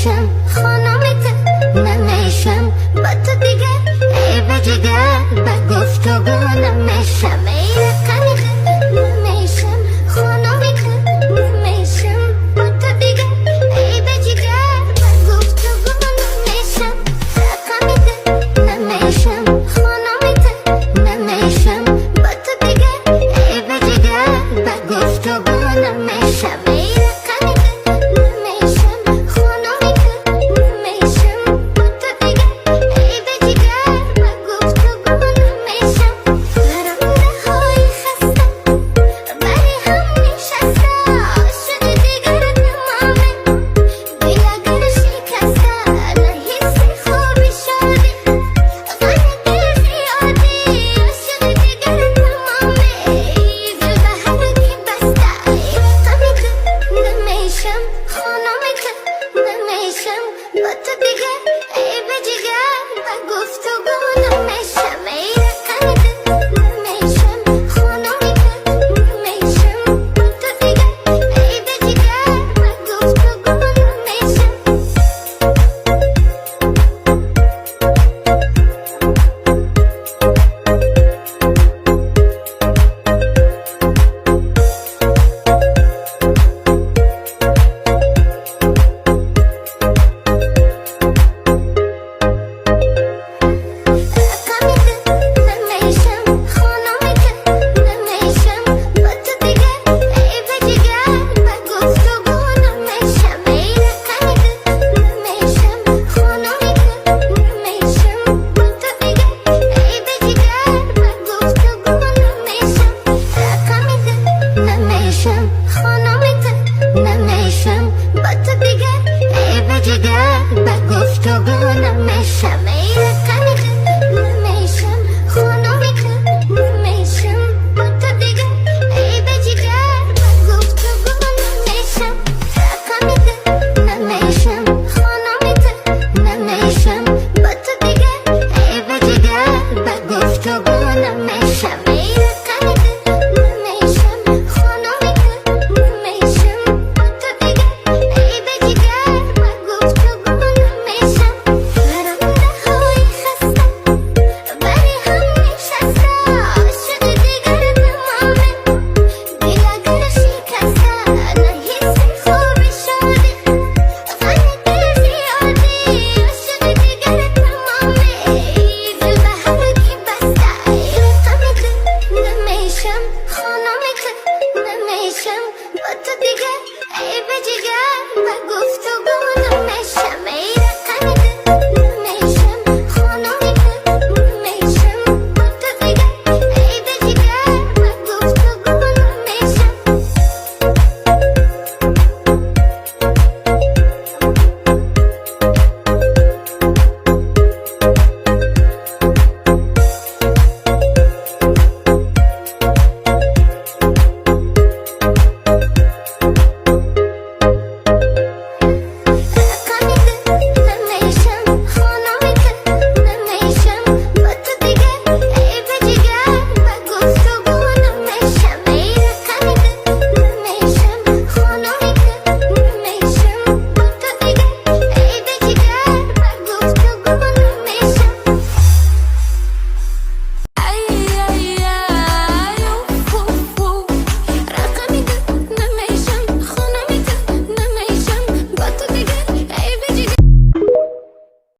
نمیشم خانمت نمیشم با تو دیگه ای به جگر با گفتگو نمیشم ای رقمی نمیشم خانمت نمیشم با تو دیگه ای به جگر با گفتگو نمیشم رقمی نمیشم خانمت نمیشم با تو دیگه ای به جگر با گفتگو نمیشم ای رقمی نمیشم خانمت نمیشم با تو دیگه ای به جگر با گفتگو نمیشم رنده های خسته برای هم نشسته شده دیگر تمامه دل اگر شکسته نحسی خوبی شده غم دل زیادی شده دیگر تمامه دل به هرکی بسته رقمی نمیشم خانمت نمیشم با تو دیگه ای به جگر و گفتگو